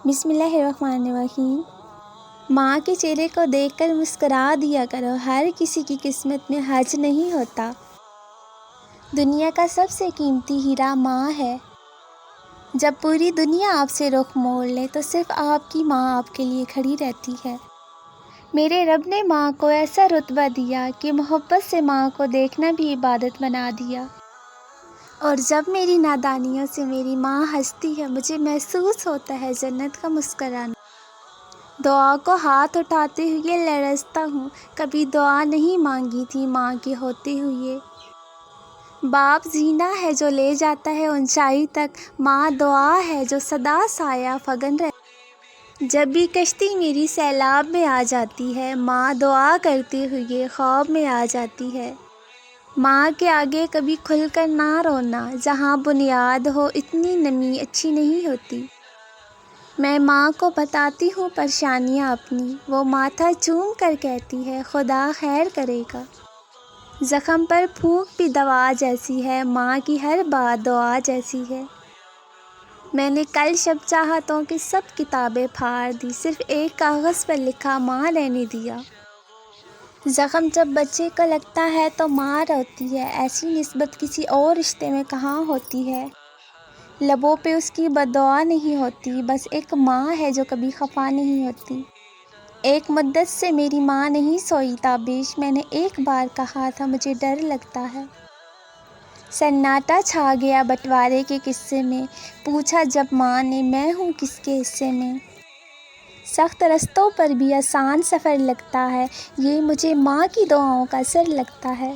بسم اللہ الرحمن الرحیم۔ ماں کے چہرے کو دیکھ کر مسکرا دیا کرو، ہر کسی کی قسمت میں حج نہیں ہوتا۔ دنیا کا سب سے قیمتی ہیرا ماں ہے۔ جب پوری دنیا آپ سے رخ موڑ لے تو صرف آپ کی ماں آپ کے لیے کھڑی رہتی ہے۔ میرے رب نے ماں کو ایسا رتبہ دیا کہ محبت سے ماں کو دیکھنا بھی عبادت بنا دیا۔ اور جب میری نادانیوں سے میری ماں ہنستی ہے، مجھے محسوس ہوتا ہے جنت کا مسکرانا۔ دعا کو ہاتھ اٹھاتے ہوئے لرزتا ہوں، کبھی دعا نہیں مانگی تھی ماں کے ہوتے ہوئے۔ باپ زینہ ہے جو لے جاتا ہے اونچائی تک، ماں دعا ہے جو سدا سایہ فگن رہتی۔ جب بھی کشتی میری سیلاب میں آ جاتی ہے، ماں دعا کرتے ہوئے خواب میں آ جاتی ہے۔ ماں کے آگے کبھی کھل کر نہ رونا، جہاں بنیاد ہو اتنی نمی اچھی نہیں ہوتی۔ میں ماں کو بتاتی ہوں پریشانیاں اپنی، وہ ماتھا چوم کر کہتی ہے خدا خیر کرے گا۔ زخم پر پھونک بھی دوا جیسی ہے، ماں کی ہر بات دعا جیسی ہے۔ میں نے کل شب چاہتوں کی سب کتابیں پھاڑ دی، صرف ایک کاغذ پر لکھا ماں رہنے دیا۔ زخم جب بچے کو لگتا ہے تو ماں روتی ہے، ایسی نسبت کسی اور رشتے میں کہاں ہوتی ہے۔ لبوں پہ اس کی بددعا نہیں ہوتی، بس ایک ماں ہے جو کبھی خفا نہیں ہوتی۔ ایک مدت سے میری ماں نہیں سوئی تابیش، میں نے ایک بار کہا تھا مجھے ڈر لگتا ہے۔ سناٹا چھا گیا بٹوارے کے قصے میں، پوچھا جب ماں نے میں ہوں کس کے حصے میں۔ سخت رستوں پر بھی آسان سفر لگتا ہے، یہ مجھے ماں کی دعاؤں کا اثر لگتا ہے۔